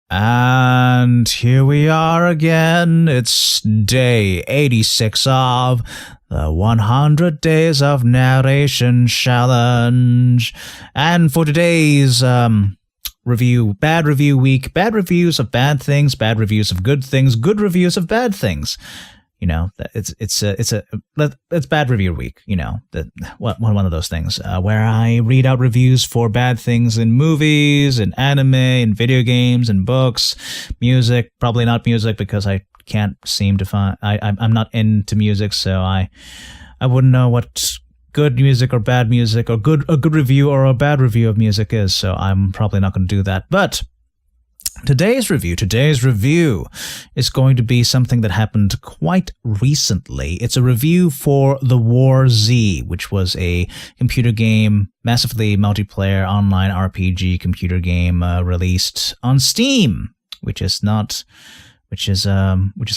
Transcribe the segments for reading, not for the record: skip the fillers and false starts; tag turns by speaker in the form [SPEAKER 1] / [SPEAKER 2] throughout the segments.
[SPEAKER 1] And here we are again. It's day 86 of the 100 Days of Narration Challenge. And for today's review, bad review week, bad reviews of bad things, bad reviews of good things, good reviews of bad things. You know, it's bad review week. You know, one of those things where I read out reviews for bad things in movies, in anime, in video games, in books, music. Probably not music because I can't seem to find. I'm not into music, so I wouldn't know what good music or bad music or a good review or a bad review of music is. So I'm probably not going to do that, but. Today's review is going to be something that happened quite recently. It's a review for The War Z, which was a computer game, massively multiplayer online RPG computer game released on Steam, which is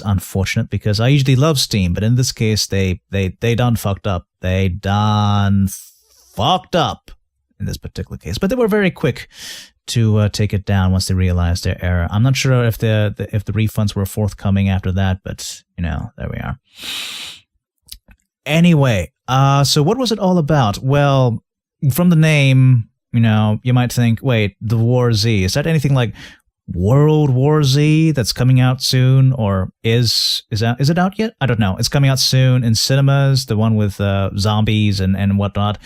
[SPEAKER 1] unfortunate because I usually love Steam, but in this case they done fucked up. They done fucked up in this particular case, but they were very quick to take it down once they realized their error. I'm not sure if the refunds were forthcoming after that, but you know, there we are. Anyway, so what was it all about? Well, from the name, you know, you might think, wait, The War Z, is that anything like World War Z that's coming out soon, or is it out yet? I don't know. It's coming out soon in cinemas, the one with zombies and whatnot,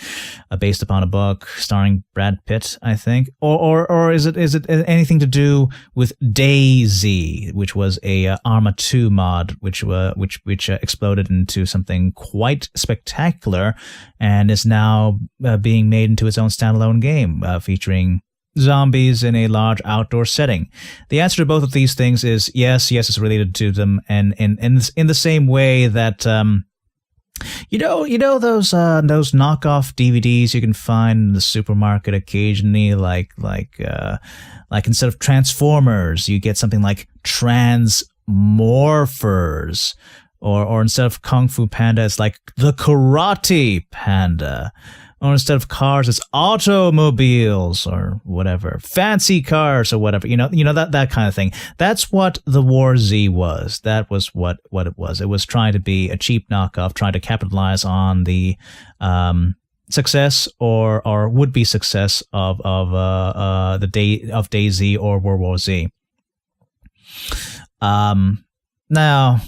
[SPEAKER 1] based upon a book starring Brad Pitt, I think. Or is it anything to do with DayZ, which was a Arma 2 mod, which exploded into something quite spectacular and is now being made into its own standalone game, featuring zombies in a large outdoor setting. The answer to both of these things is yes, it's related to them, and in the same way that you know those knockoff DVDs you can find in the supermarket occasionally, like instead of Transformers, you get something like Transmorphers, or instead of Kung Fu Panda, it's like the Karate Panda. Or instead of cars, it's automobiles or whatever, fancy cars or whatever. You know that kind of thing. That's what The War Z was. That was what it was. It was trying to be a cheap knockoff, trying to capitalize on the success or would be success of the day of DayZ or World War Z. Now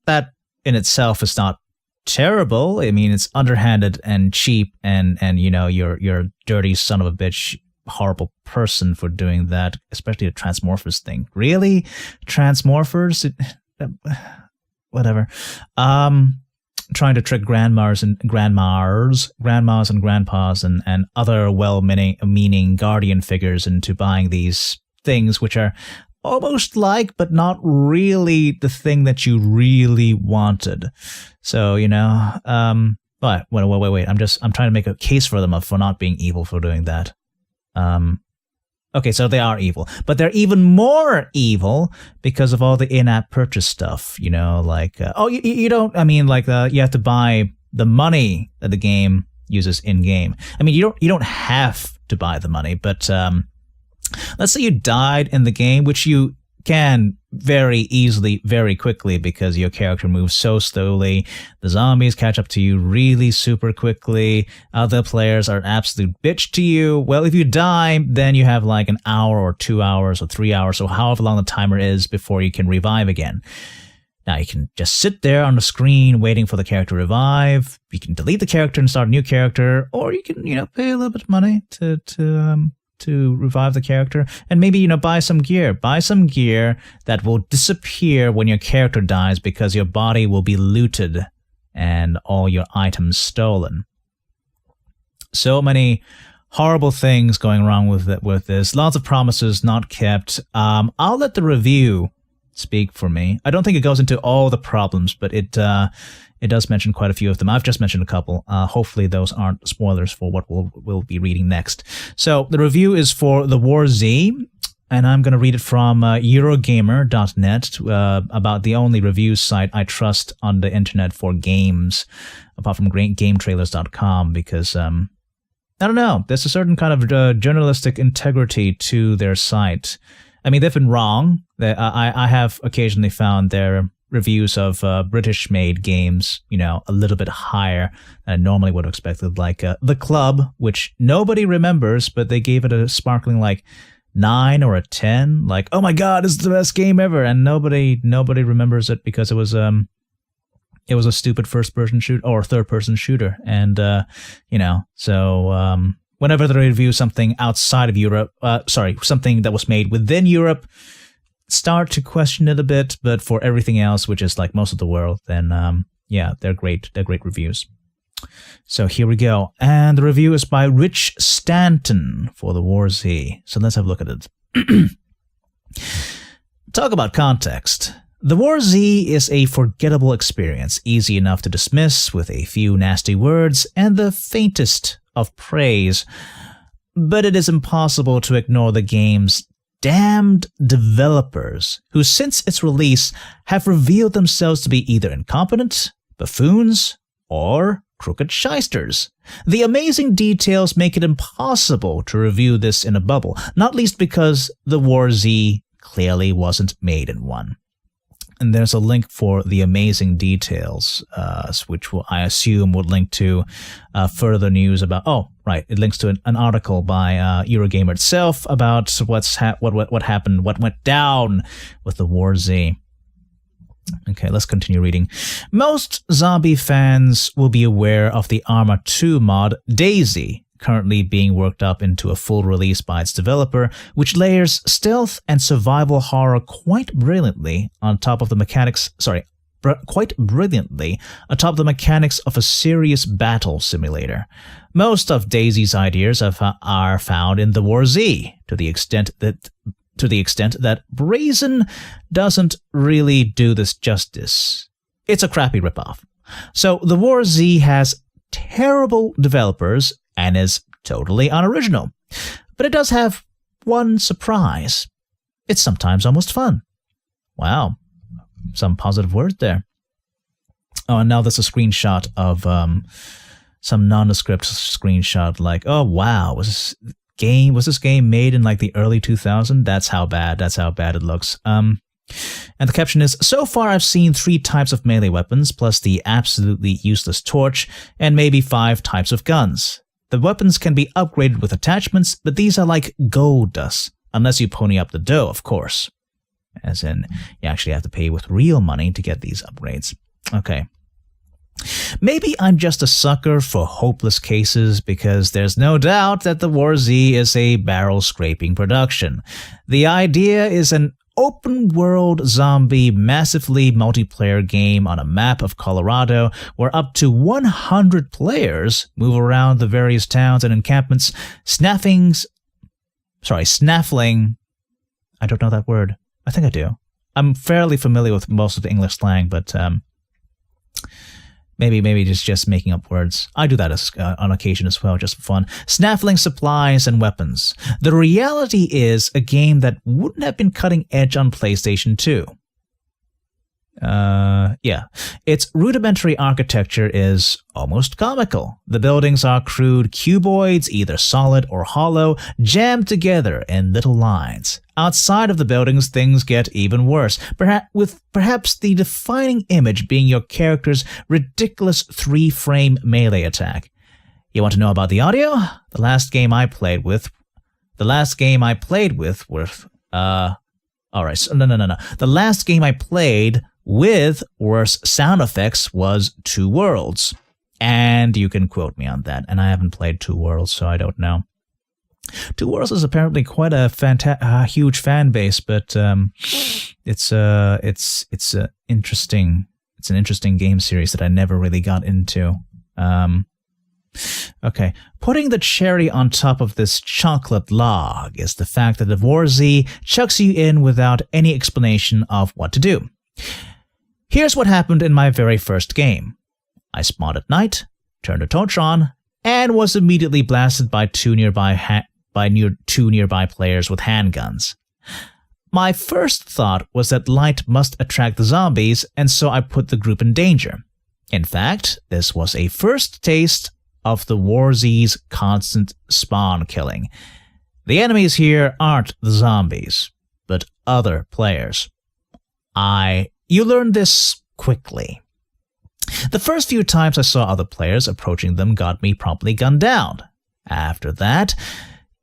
[SPEAKER 1] that in itself is not terrible. I mean, it's underhanded and cheap, and you know, you're a dirty son of a bitch, horrible person for doing that, especially the Transmorphers thing. Really? Transmorphers? Whatever. Trying to trick grandmas and grandpas and other well-meaning guardian figures into buying these things, which are almost like, but not really the thing that you really wanted. So, you know, wait. I'm trying to make a case for them for not being evil for doing that. Okay, so they are evil, but they're even more evil because of all the in-app purchase stuff, you know, like, you don't, I mean, like, you have to buy the money that the game uses in-game. I mean, you don't have to buy the money, but, let's say you died in the game, which you can very easily, very quickly, because your character moves so slowly. The zombies catch up to you really super quickly. Other players are an absolute bitch to you. Well, if you die, then you have like an hour or 2 hours or 3 hours, or however long the timer is before you can revive again. Now, you can just sit there on the screen waiting for the character to revive. You can delete the character and start a new character, or you can, you know, pay a little bit of money to revive the character, and maybe, you know, buy some gear that will disappear when your character dies because your body will be looted and all your items stolen. So many horrible things going wrong with this. Lots of promises not kept. I'll let the review speak for me. I don't think it goes into all the problems, but it does mention quite a few of them. I've just mentioned a couple. Hopefully those aren't spoilers for what we'll be reading next. So the review is for The War Z, and I'm going to read it from Eurogamer.net, about the only reviews site I trust on the internet for games, apart from GameTrailers.com, because I don't know, there's a certain kind of journalistic integrity to their site. I mean, they've been wrong. I have occasionally found their reviews of British-made games, a little bit higher than I normally would have expected. Like The Club, which nobody remembers, but they gave it a sparkling 9 or a 10. Like, oh my god, it's the best game ever, and nobody remembers it because it was a stupid first-person shoot or third-person shooter, and so whenever they review something outside of Europe, something that was made within Europe, start to question it a bit, but for everything else, which is like most of the world, then they're great. They're great reviews. So here we go. And the review is by Rich Stanton for the War Z. So let's have a look at it. Talk about context. The War Z is a forgettable experience, easy enough to dismiss with a few nasty words and the faintest of praise, but it is impossible to ignore the game's damned developers, who since its release have revealed themselves to be either incompetent, buffoons, or crooked shysters. The amazing details make it impossible to review this in a bubble, not least because the War Z clearly wasn't made in one. And there's a link for the amazing details, which I assume would link to further news about. Oh, right, it links to an article by Eurogamer itself about what happened, what went down with the War Z. Okay, let's continue reading. Most zombie fans will be aware of the Arma 2 mod Daisy, currently being worked up into a full release by its developer, which layers stealth and survival horror quite brilliantly on top of the mechanics of a serious battle simulator. Most of Daisy's ideas are found in the War Z, to the extent that Brazen doesn't really do this justice. It's a crappy ripoff. So the War Z has terrible developers and is totally unoriginal. But it does have one surprise. It's sometimes almost fun. Wow. Some positive words there. Oh, and now there's a screenshot of some nondescript screenshot like, oh wow, was this game made in like the early 2000s? That's how bad it looks. And the caption is, so far I've seen 3 types of melee weapons, plus the absolutely useless torch, and maybe 5 types of guns. The weapons can be upgraded with attachments, but these are like gold dust, unless you pony up the dough, of course. As in, you actually have to pay with real money to get these upgrades. Okay. Maybe I'm just a sucker for hopeless cases, because there's no doubt that the War Z is a barrel-scraping production. The idea is an open-world zombie massively multiplayer game on a map of Colorado where up to 100 players move around the various towns and encampments, snaffling. I don't know that word. I think I do. I'm fairly familiar with most of the English slang, but maybe just making up words. I do that on occasion as well, just for fun. Snaffling supplies and weapons. The reality is a game that wouldn't have been cutting edge on PlayStation 2. Its rudimentary architecture is almost comical. The buildings are crude cuboids, either solid or hollow, jammed together in little lines. Outside of the buildings, things get even worse, perhaps the defining image being your character's ridiculous 3-frame melee attack. You want to know about the audio? The last game I played with The last game I played with worse sound effects was Two Worlds. And you can quote me on that. And I haven't played Two Worlds, so I don't know. Two Worlds is apparently quite a huge fan base, but it's an interesting game series that I never really got into. Okay, putting the cherry on top of this chocolate log is the fact that the War Z chucks you in without any explanation of what to do. Here's what happened in my very first game. I spawned at night, turned a torch on, and was immediately blasted by two nearby players with handguns. My first thought was that light must attract the zombies, and so I put the group in danger. In fact, this was a first taste of the War Z's constant spawn killing. The enemies here aren't the zombies. but other players. You learn this quickly. The first few times I saw other players, approaching them got me promptly gunned down. After that,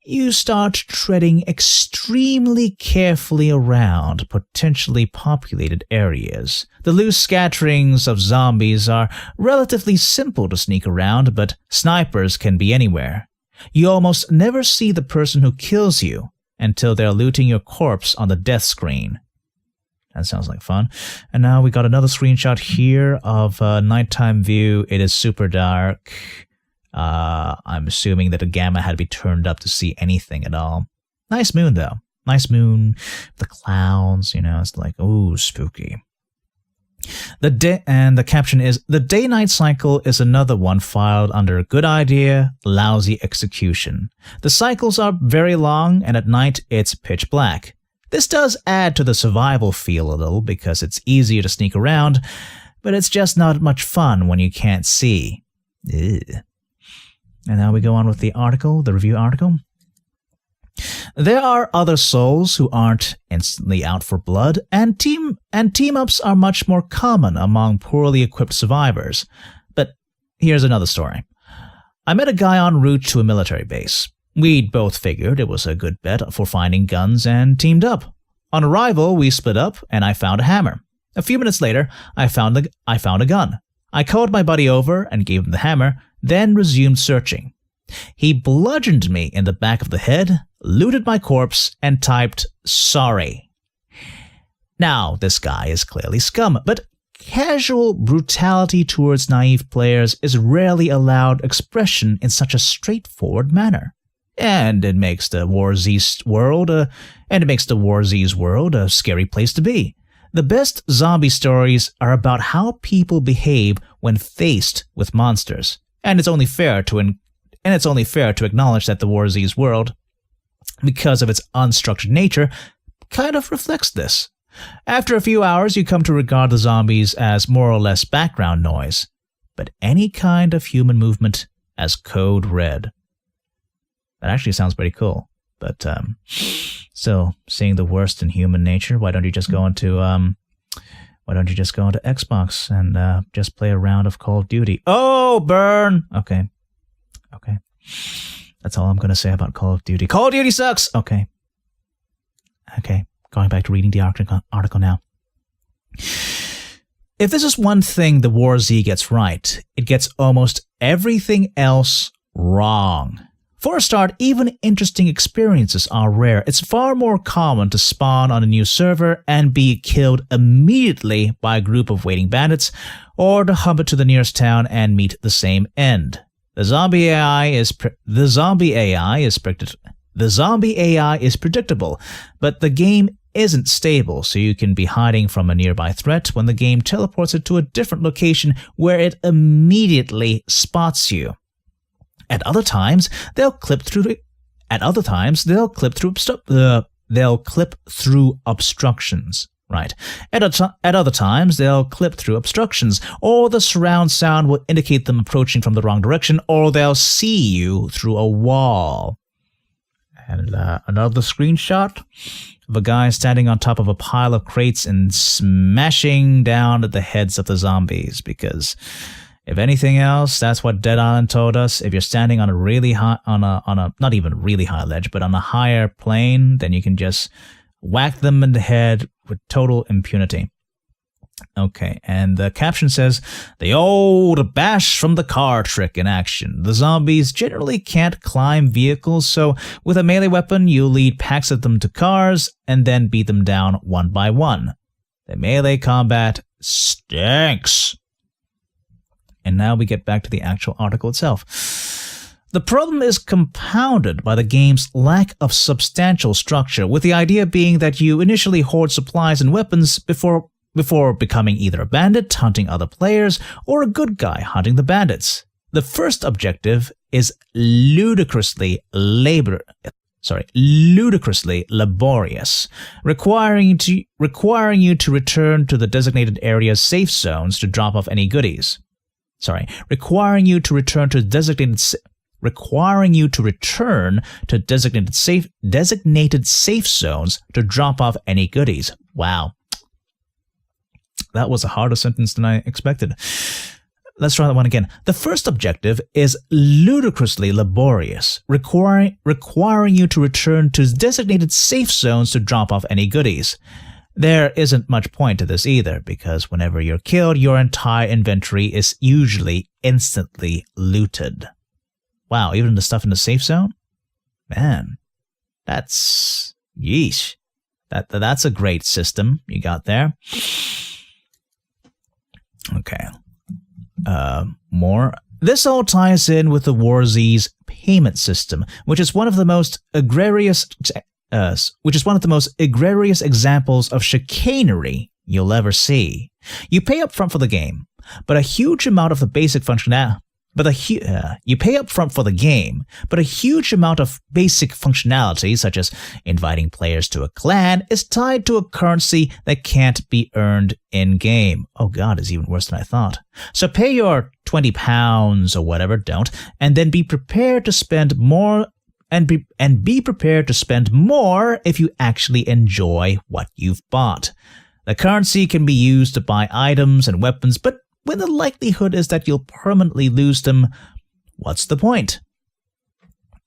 [SPEAKER 1] you start treading extremely carefully around potentially populated areas. The loose scatterings of zombies are relatively simple to sneak around, but snipers can be anywhere. You almost never see the person who kills you until they're looting your corpse on the death screen. That sounds like fun. And now we got another screenshot here of a nighttime view. It is super dark. I'm assuming that the gamma had to be turned up to see anything at all. Nice moon, though. Nice moon. The clouds, it's like, ooh, spooky. And the caption is, the day-night cycle is another one filed under good idea, lousy execution. The cycles are very long, and at night it's pitch black. This does add to the survival feel a little because it's easier to sneak around, but it's just not much fun when you can't see. Ugh. And now we go on with the review article. There are other souls who aren't instantly out for blood, and team-ups are much more common among poorly equipped survivors. But here's another story. I met a guy en route to a military base. We'd both figured it was a good bet for finding guns and teamed up. On arrival, we split up, and I found a hammer. A few minutes later, I found a gun. I called my buddy over and gave him the hammer, then resumed searching. He bludgeoned me in the back of the head, looted my corpse, and typed, "Sorry." Now, this guy is clearly scum, but casual brutality towards naive players is rarely allowed expression in such a straightforward manner. And it makes the War Z's world a scary place to be. The best zombie stories are about how people behave when faced with monsters, and it's only fair to acknowledge that the War Z's world, because of its unstructured nature, kind of reflects this. After a few hours, you come to regard the zombies as more or less background noise, but any kind of human movement as code red. That actually sounds pretty cool, but still, seeing the worst in human nature, why don't you just go into Xbox and just play a round of Call of Duty? Oh, burn! Okay. That's all I'm going to say about Call of Duty. Call of Duty sucks! Okay. Going back to reading the article now. If this is one thing the War Z gets right, it gets almost everything else wrong. For a start, even interesting experiences are rare. It's far more common to spawn on a new server and be killed immediately by a group of waiting bandits, or to hub it to the nearest town and meet the same end. The zombie AI is predictable, but the game isn't stable, so you can be hiding from a nearby threat when the game teleports it to a different location where it immediately spots you. At other times, they'll clip through obstructions. Right. At other times, they'll clip through obstructions, or the surround sound will indicate them approaching from the wrong direction, or they'll see you through a wall. And another screenshot of a guy standing on top of a pile of crates and smashing down at the heads of the zombies, because if anything else, that's what Dead Island told us. If you're standing on a really high, on a not even really high ledge, but on a higher plane, then you can just whack them in the head with total impunity. Okay, and the caption says, the old bash from the car trick in action. The zombies generally can't climb vehicles, so with a melee weapon, you lead packs of them to cars and then beat them down one by one. The melee combat stinks. And now we get back to the actual article itself. The problem is compounded by the game's lack of substantial structure, with the idea being that you initially hoard supplies and weapons before becoming either a bandit hunting other players or a good guy hunting the bandits. The first objective is ludicrously laborious, requiring you to return to the designated area's safe zones to drop off any goodies. Requiring you to return to designated requiring you to return to designated safe zones to drop off any goodies. Wow. That was a harder sentence than I expected. Let's try that one again. The first objective is ludicrously laborious, requiring you to return to designated safe zones to drop off any goodies. There isn't much point to this either, because whenever you're killed, your entire inventory is usually instantly looted. Wow, even the stuff in the safe zone? Man, that's... yeesh. That's a great system you got there. Okay. More. This all ties in with the War Z's payment system, which is one of the most egregious examples of chicanery you'll ever see. You pay up front for the game, but a huge amount of the basic functionality. You pay up front for the game, but a huge amount of basic functionality, such as inviting players to a clan, is tied to a currency that can't be earned in-game. Oh god, it's even worse than I thought. So pay your £20 or whatever, don't, and then be prepared to spend more and be prepared to spend more if you actually enjoy what you've bought. The currency can be used to buy items and weapons, but when the likelihood is that you'll permanently lose them, what's the point?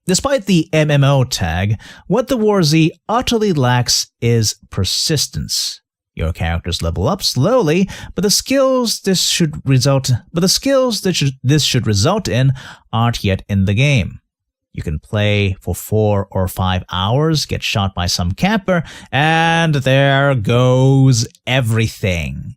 [SPEAKER 1] Despite the MMO tag, what the War Z utterly lacks is persistence. Your characters level up slowly, but the skills this should result in aren't yet in the game. You can play for 4 or 5 hours, get shot by some camper, and there goes everything.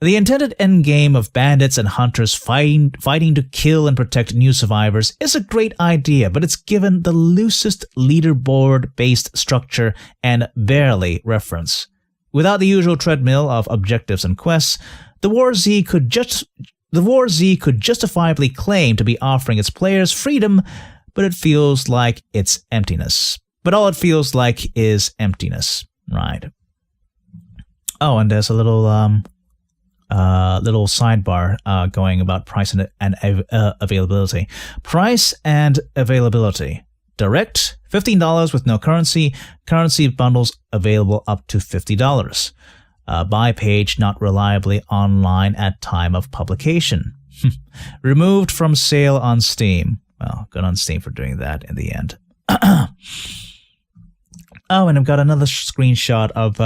[SPEAKER 1] The intended endgame of bandits and hunters fighting to kill and protect new survivors is a great idea, but it's given the loosest leaderboard-based structure and barely reference. Without the usual treadmill of objectives and quests, the War Z could justifiably claim to be offering its players freedom, but it feels like it's emptiness. But all it feels like is emptiness, right? Oh, and there's a little sidebar going about price and availability. Price and availability. Direct, $15 with no currency. Currency bundles available up to $50. Buy page not reliably online at time of publication. Removed from sale on Steam. Well, good on Steam for doing that in the end. Oh, and I've got another screenshot of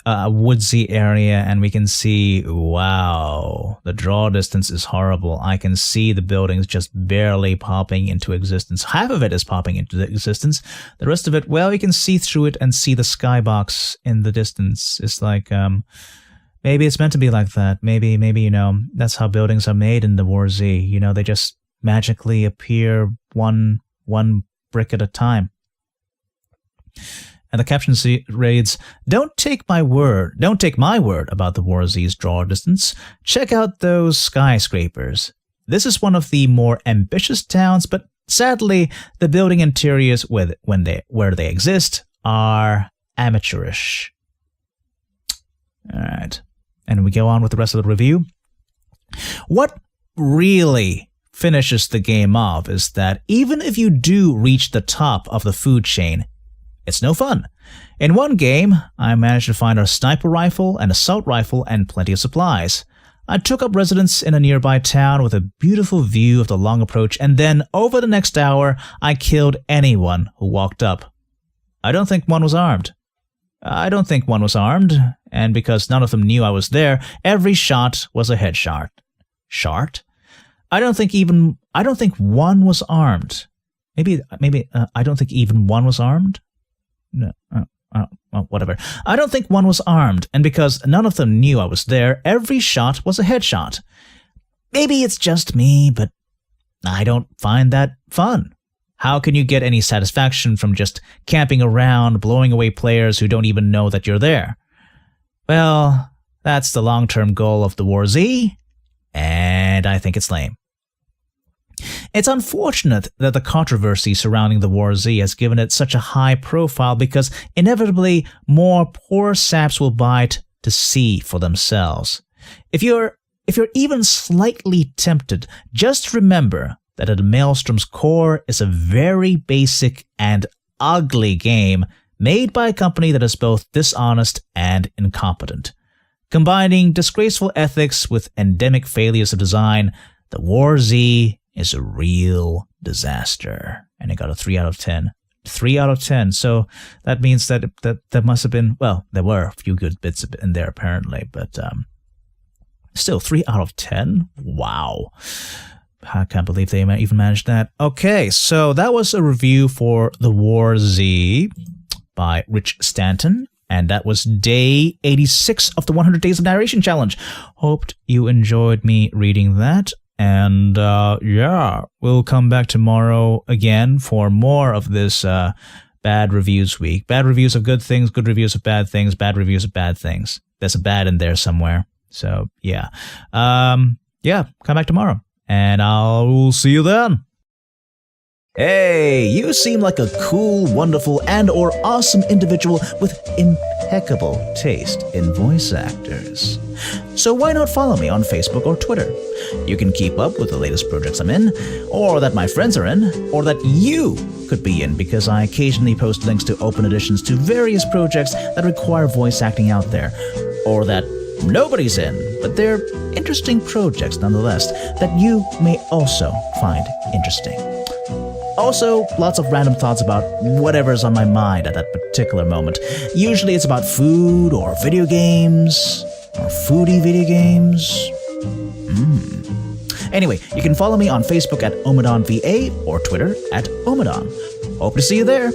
[SPEAKER 1] a woodsy area, and we can see, wow, the draw distance is horrible. I can see the buildings just barely popping into existence. Half of it is popping into existence. The rest of it, well, you can see through it and see the skybox in the distance. It's like, maybe it's meant to be like that. Maybe, you know, that's how buildings are made in the War Z. You know, they just magically appear one brick at a time. And the caption reads, Don't take my word about the War Z's draw distance. Check out those skyscrapers. This is one of the more ambitious towns, but sadly, the building interiors where they exist are amateurish. Alright, and we go on with the rest of the review. What really finishes the game off is that even if you do reach the top of the food chain, it's no fun. In one game, I managed to find a sniper rifle, an assault rifle, and plenty of supplies. I took up residence in a nearby town with a beautiful view of the long approach, and then, over the next hour, I killed anyone who walked up. I don't think one was armed. And because none of them knew I was there, every shot was a headshot. Shot? I don't think one was armed. Maybe I don't think even one was armed? No, whatever. I don't think one was armed, and because none of them knew I was there, every shot was a headshot. Maybe it's just me, but I don't find that fun. How can you get any satisfaction from just camping around, blowing away players who don't even know that you're there? Well, that's the long-term goal of the War Z, and I think it's lame. It's unfortunate that the controversy surrounding the War Z has given it such a high profile because inevitably more poor saps will buy it to see for themselves. If you're even slightly tempted, just remember that at Maelstrom's core is a very basic and ugly game made by a company that is both dishonest and incompetent. Combining disgraceful ethics with endemic failures of design, the War Z is a real disaster. And it got a 3 out of 10. 3 out of 10. So that means that must have been, well, there were a few good bits in there apparently, but still 3 out of 10? Wow. I can't believe they even managed that. Okay, so that was a review for The War Z by Rich Stanton, and that was day 86 of the 100 Days of Narration Challenge. Hoped you enjoyed me reading that. And yeah, we'll come back tomorrow again for more of this bad reviews week. Bad reviews of good things, good reviews of bad things, bad reviews of bad things. There's a bad in there somewhere. So yeah. Yeah, come back tomorrow. And I'll see you then. Hey, you seem like a cool, wonderful, and or awesome individual with impeccable taste in voice actors. So why not follow me on Facebook or Twitter? You can keep up with the latest projects I'm in, or that my friends are in, or that you could be in, because I occasionally post links to open editions to various projects that require voice acting out there, or that nobody's in, but they're interesting projects nonetheless that you may also find interesting. Also, lots of random thoughts about whatever's on my mind at that particular moment. Usually it's about food or video games, or foodie video games. Anyway, you can follow me on Facebook at OmadonVA or Twitter at Omadon. Hope to see you there.